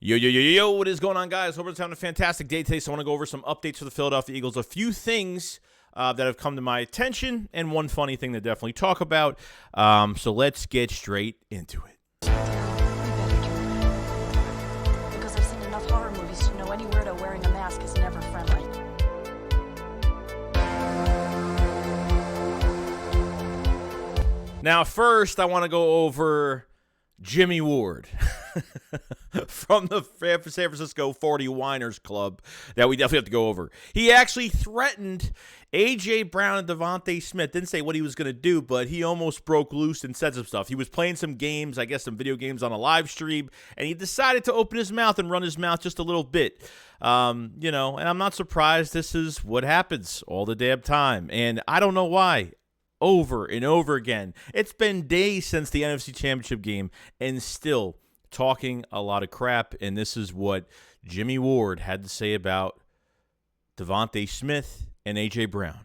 Yo, what is going on, guys? Hope everyone's having a fantastic day today. So I want to go over some updates for the Philadelphia Eagles. A few things that have come to my attention, and one funny thing to definitely talk about. So let's get straight into it. Because I've seen enough horror movies to know any weirdo wearing a mask is never friendly. Now, first, I want to go over Jimmy Ward from the San Francisco 40 Winers Club that we definitely have to go over. He actually threatened A.J. Brown and Devonta Smith. Didn't say what he was going to do, but he almost broke loose and said some stuff. He was playing some games, I guess some video games on a live stream, and he decided to open his mouth and run his mouth just a little bit. And I'm not surprised. This is what happens all the damn time, and I don't know why. Over and over again. It's been days since the NFC Championship game and still talking a lot of crap, and this is what Jimmy Ward had to say about Devonta Smith and A.J. Brown.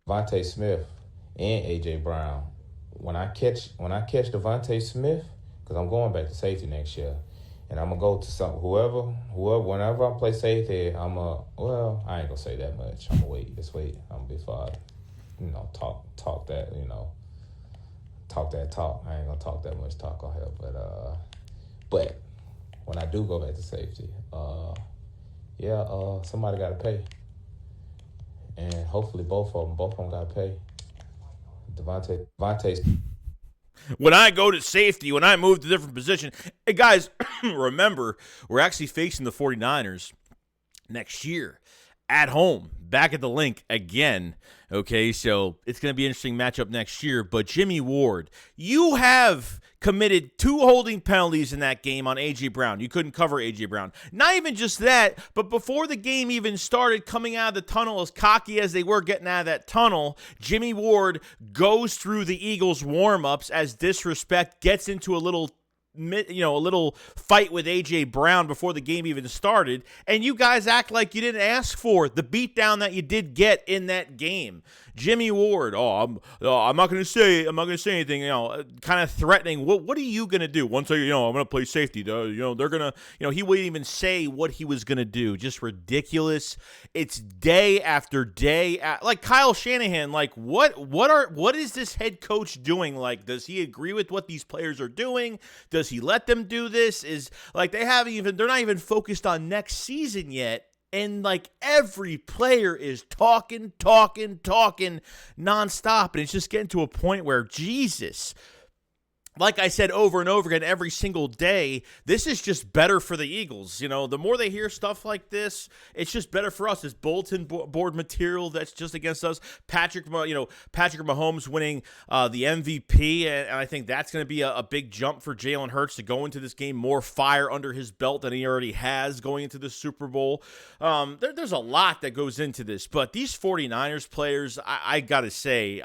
Devonta Smith and A.J. Brown. When I catch Devonta Smith, because I'm going back to safety next year, and I'm going to go to whenever I play safety, I ain't going to say that much. I'm going to wait. Just wait. I'm going to be fine. Talk that, talk that talk. I ain't gonna talk that much talk on here, but when I do go back to safety, somebody gotta pay, and hopefully both of them gotta pay. Devontae's. When I go to safety, when I move to a different position, hey guys, remember we're actually facing the 49ers next year at home, back at the link again. Okay, so it's going to be an interesting matchup next year. But Jimmy Ward, you have committed 2 holding penalties in that game on A.J. Brown. You couldn't cover A.J. Brown. Not even just that, but before the game even started, coming out of the tunnel, as cocky as they were getting out of that tunnel, Jimmy Ward goes through the Eagles warm-ups as disrespect, gets into a little fight with A.J. Brown before the game even started, and you guys act like you didn't ask for the beatdown that you did get in that game. Jimmy Ward, I'm not going to say anything, kind of threatening. What are you going to do? Once I'm going to play safety, they're going to, he wouldn't even say what he was going to do. Just ridiculous. It's day after day. Like Kyle Shanahan, like what is this head coach doing? Like, does he agree with what these players are doing? Does he let them do this? Is like they're not even focused on next season yet. And, like, every player is talking nonstop. And it's just getting to a point where, Jesus, like I said over and over again every single day, this is just better for the Eagles. The more they hear stuff like this, it's just better for us. This bulletin board material that's just against us. Patrick Mahomes winning the MVP, and I think that's going to be a big jump for Jalen Hurts to go into this game more fire under his belt than he already has going into the Super Bowl. There's a lot that goes into this, but these 49ers players, I got to say,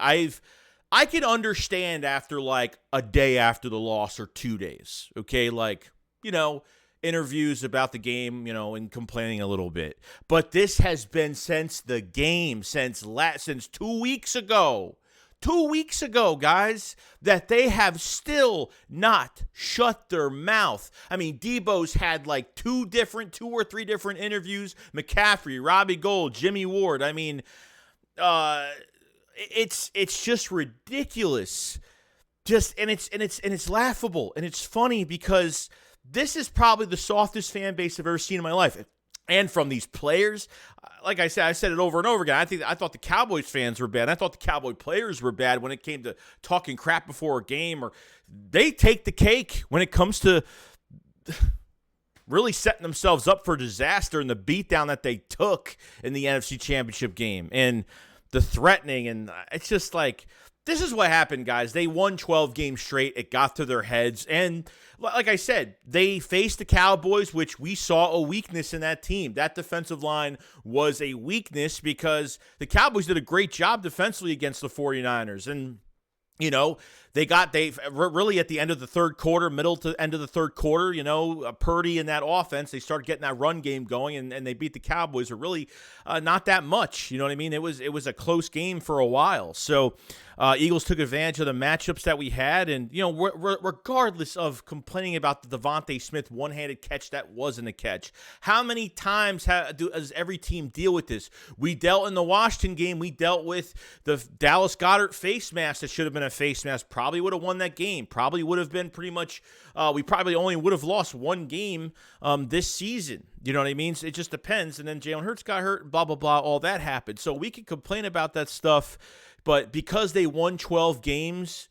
I can understand after like a day after the loss or 2 days, okay? Like, interviews about the game, and complaining a little bit. But this has been since the game, since 2 weeks ago. 2 weeks ago, guys, that they have still not shut their mouth. I mean, Debo's had like 2 or 3 different interviews. McCaffrey, Robbie Gould, Jimmy Ward. I mean, it's just ridiculous. And it's laughable and it's funny because this is probably the softest fan base I've ever seen in my life. And from these players, like I said it over and over again. I thought the Cowboys fans were bad. I thought the Cowboy players were bad when it came to talking crap before a game, or they take the cake when it comes to really setting themselves up for disaster and the beatdown that they took in the NFC Championship game. And the threatening, and it's just like, this is what happened, guys. They won 12 games straight. It got to their heads. And like I said, they faced the Cowboys, which we saw a weakness in that team. That defensive line was a weakness because the Cowboys did a great job defensively against the 49ers. And, They really at the end of the third quarter, middle to end of the third quarter, Purdy and that offense, they started getting that run game going, and they beat the Cowboys. Are really not that much, you know what I mean? It was a close game for a while. So Eagles took advantage of the matchups that we had, and regardless of complaining about the Devonta Smith one-handed catch, that wasn't a catch. How many times does every team deal with this? We dealt in the Washington game. We dealt with the Dallas Goedert face mask that should have been a face mask. Probably would have won that game. Probably would have been pretty much. We probably only would have lost one game this season. You know what I mean? So it just depends. And then Jalen Hurts got hurt. Blah blah blah. All that happened. So we could complain about that stuff, but because they won 12 games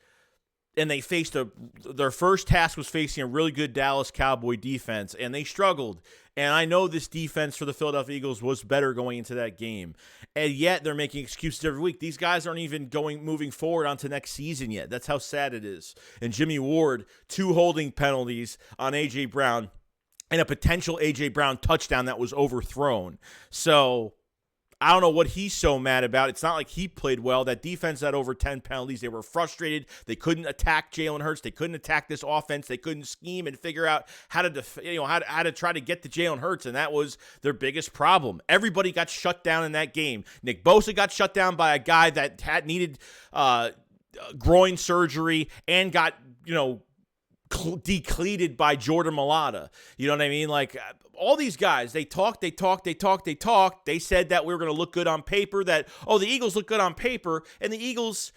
and they faced their first task was facing a really good Dallas Cowboy defense, and they struggled. And I know this defense for the Philadelphia Eagles was better going into that game. And yet they're making excuses every week. These guys aren't even moving forward onto next season yet. That's how sad it is. And Jimmy Ward, 2 holding penalties on A.J. Brown and a potential A.J. Brown touchdown that was overthrown. So I don't know what he's so mad about. It's not like he played well. That defense had over 10 penalties. They were frustrated. They couldn't attack Jalen Hurts. They couldn't attack this offense. They couldn't scheme and figure out how to try to get to Jalen Hurts, and that was their biggest problem. Everybody got shut down in that game. Nick Bosa got shut down by a guy that had needed groin surgery and got decleated by Jordan Mailata. You know what I mean? Like, all these guys, they talked. They said that we were going to look good on paper, that, the Eagles look good on paper, and the Eagles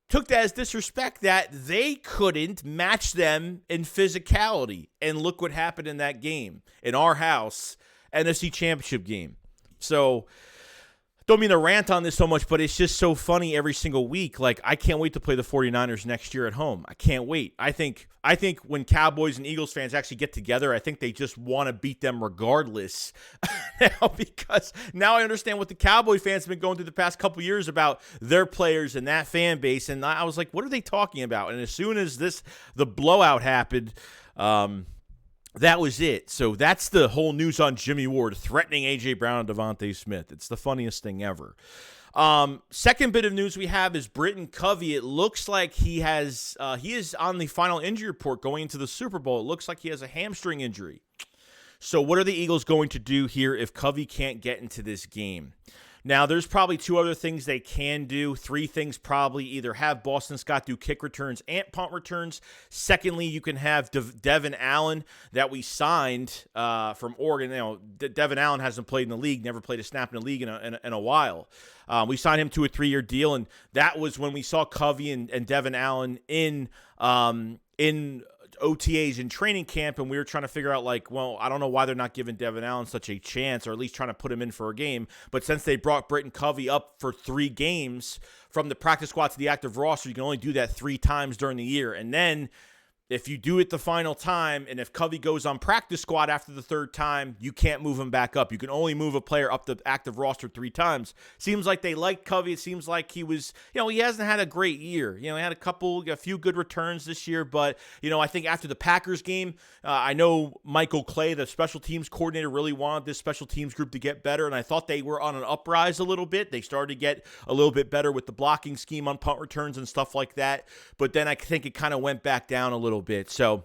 took that as disrespect that they couldn't match them in physicality. And look what happened in that game, in our house, NFC Championship game. So, don't mean to rant on this so much, but it's just so funny every single week. Like, I can't wait to play the 49ers next year at home. I can't wait. I think when Cowboys and Eagles fans actually get together, I think they just want to beat them regardless now, because now I understand what the Cowboy fans have been going through the past couple years about their players and that fan base. And I was like, what are they talking about? And as soon as the blowout happened, that was it. So that's the whole news on Jimmy Ward threatening A.J. Brown and Devonta Smith. It's the funniest thing ever. Second bit of news we have is Britton Covey. It looks like he is on the final injury report going into the Super Bowl. It looks like he has a hamstring injury. So what are the Eagles going to do here if Covey can't get into this game? Now, there's probably 2 other things they can do. 3 things probably: either have Boston Scott do kick returns and punt returns. Secondly, you can have Devin Allen that we signed from Oregon. Devin Allen hasn't played in the league, never played a snap in the league in a while. We signed him to a 3-year deal, and that was when we saw Covey and Devin Allen in OTAs in training camp, and we were trying to figure out, I don't know why they're not giving Devin Allen such a chance, or at least trying to put him in for a game. But since they brought Britton Covey up for 3 games from the practice squad to the active roster, you can only do that 3 times during the year. And then if you do it the final time, and if Covey goes on practice squad after the 3rd time, you can't move him back up. You can only move a player up the active roster 3 times. Seems like they liked Covey. It seems like he was, he hasn't had a great year. He had a few good returns this year, but, I think after the Packers game, I know Michael Clay, the special teams coordinator, really wanted this special teams group to get better, and I thought they were on an uprise a little bit. They started to get a little bit better with the blocking scheme on punt returns and stuff like that, but then I think it kind of went back down a little bit. So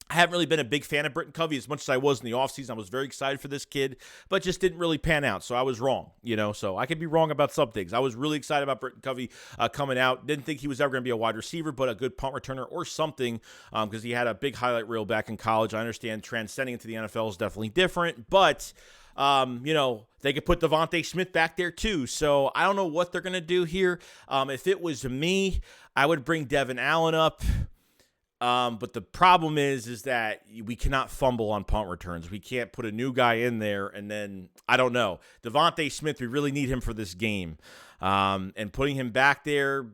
I haven't really been a big fan of Britton Covey as much as I was in the offseason. I was very excited for this kid, but just didn't really pan out. So I was wrong, so I could be wrong about some things. I was really excited about Britton Covey coming out. Didn't think he was ever going to be a wide receiver, but a good punt returner or something, because he had a big highlight reel back in college. I understand transcending into the NFL is definitely different, but they could put Devonta Smith back there too. So I don't know what they're going to do here. If it was me, I would bring Devin Allen up. But the problem is that we cannot fumble on punt returns. We can't put a new guy in there, and then, I don't know. Devonta Smith, we really need him for this game. And putting him back there,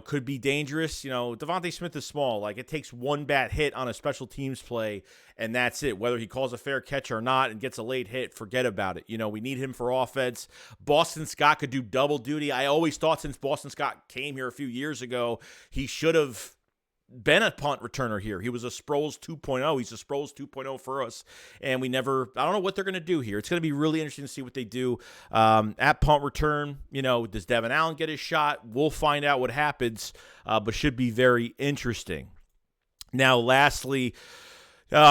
could be dangerous. Devonta Smith is small. It takes one bad hit on a special teams play, and that's it. Whether he calls a fair catch or not and gets a late hit, forget about it. We need him for offense. Boston Scott could do double duty. I always thought since Boston Scott came here a few years ago, he should have been a punt returner here. He was a Sproles 2.0. He's a Sproles 2.0 for us. And I don't know what they're going to do here. It's going to be really interesting to see what they do. At punt return, does Devin Allen get his shot? We'll find out what happens, but should be very interesting. Now, lastly,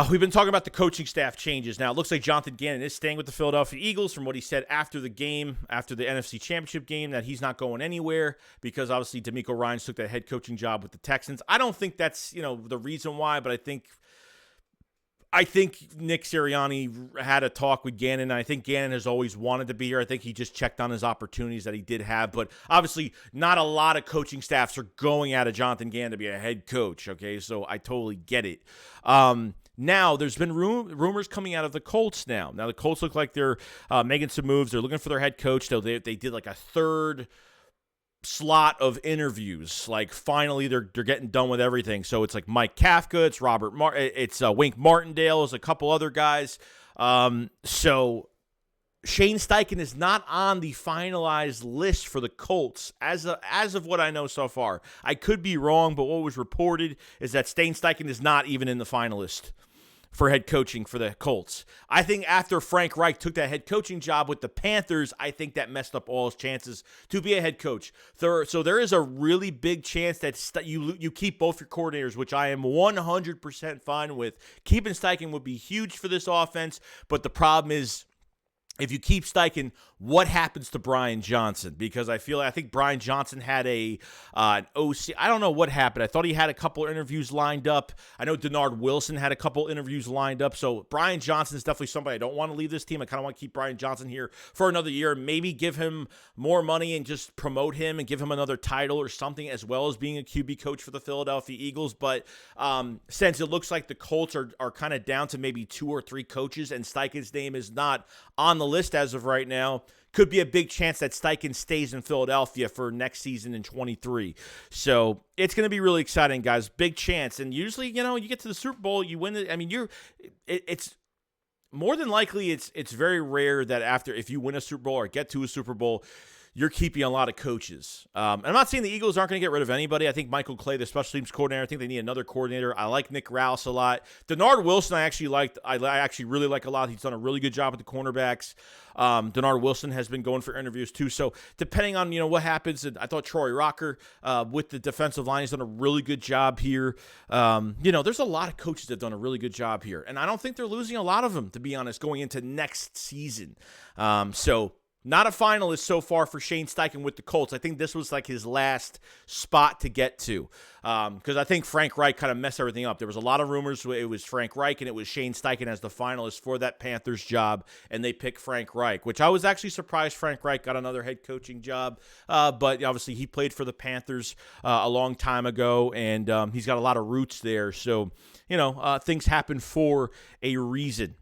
we've been talking about the coaching staff changes. Now, it looks like Jonathan Gannon is staying with the Philadelphia Eagles from what he said after the game, after the NFC Championship game, that he's not going anywhere because obviously DeMeco Ryans took that head coaching job with the Texans. I don't think that's, the reason why, but I think Nick Sirianni had a talk with Gannon, and I think Gannon has always wanted to be here. I think he just checked on his opportunities that he did have, but obviously not a lot of coaching staffs are going out of Jonathan Gannon to be a head coach, okay? So I totally get it. Now, there's been rumors coming out of the Colts now. Now, the Colts look like they're making some moves. They're looking for their head coach. They did like a third slot of interviews. Like, finally, they're getting done with everything. So it's like Mike Kafka, it's it's Wink Martindale, it's a couple other guys. So Shane Steichen is not on the finalized list for the Colts as of what I know so far. I could be wrong, but what was reported is that Shane Steichen is not even in the finalist for head coaching for the Colts. I think after Frank Reich took that head coaching job with the Panthers, I think that messed up all his chances to be a head coach. So there is a really big chance that you keep both your coordinators, which I am 100% fine with. Keeping Steichen would be huge for this offense, but the problem is, if you keep Steichen, what happens to Brian Johnson? Because I think Brian Johnson had an OC. I don't know what happened. I thought he had a couple interviews lined up. I know Denard Wilson had a couple interviews lined up. So Brian Johnson is definitely somebody I don't want to leave this team. I kind of want to keep Brian Johnson here for another year. Maybe give him more money and just promote him and give him another title or something, as well as being a QB coach for the Philadelphia Eagles. But since it looks like the Colts are kind of down to maybe 2 or 3 coaches and Steichen's name is not on the list as of right now, could be a big chance that Steichen stays in Philadelphia for next season in 23. So it's going to be really exciting, guys. Big chance. And usually, you get to the Super Bowl, you win it. I mean, it's more than likely it's very rare that if you win a Super Bowl or get to a Super Bowl, you're keeping a lot of coaches. And I'm not saying the Eagles aren't going to get rid of anybody. I think Michael Clay, the special teams coordinator, I think they need another coordinator. I like Nick Rouse a lot. Denard Wilson, I actually really like a lot. He's done a really good job with the cornerbacks. Denard Wilson has been going for interviews too. So depending on, what happens, and I thought Troy Rocker with the defensive line has done a really good job here. There's a lot of coaches that have done a really good job here. And I don't think they're losing a lot of them, to be honest, going into next season. So not a finalist so far for Shane Steichen with the Colts. I think this was like his last spot to get to, because I think Frank Reich kind of messed everything up. There was a lot of rumors it was Frank Reich and it was Shane Steichen as the finalist for that Panthers job, and they picked Frank Reich, which I was actually surprised Frank Reich got another head coaching job, but obviously he played for the Panthers a long time ago, and he's got a lot of roots there. So, things happen for a reason.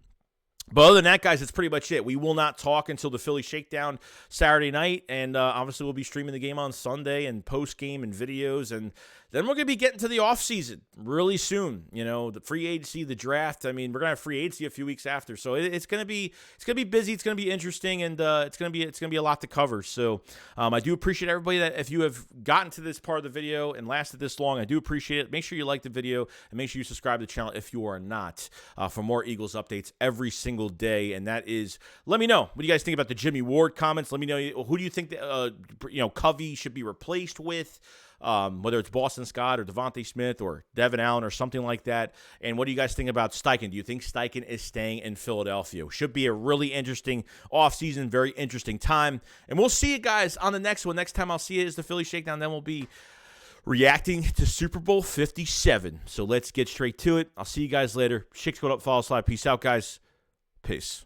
But other than that, guys, that's pretty much it. We will not talk until the Philly Shakedown Saturday night, and obviously we'll be streaming the game on Sunday and post-game and videos, and then we're going to be getting to the offseason really soon. The free agency, the draft. I mean, we're going to have free agency a few weeks after, so it's going to be busy. It's going to be interesting, and it's going to be a lot to cover. So I do appreciate everybody that if you have gotten to this part of the video and lasted this long, I do appreciate it. Make sure you like the video and make sure you subscribe to the channel if you are not, for more Eagles updates every single day. And that is, let me know what do you guys think about the Jimmy Ward comments. Let me know who do you think that Covey should be replaced with. Whether it's Boston Scott or Devonta Smith or Devin Allen or something like that. And what do you guys think about Steichen? Do you think Steichen is staying in Philadelphia? Should be a really interesting offseason, very interesting time. And we'll see you guys on the next one. Next time I'll see you is the Philly Shakedown. Then we'll be reacting to Super Bowl 57. So let's get straight to it. I'll see you guys later. SHAKESQUAD up, follow, slide. Peace out, guys. Peace.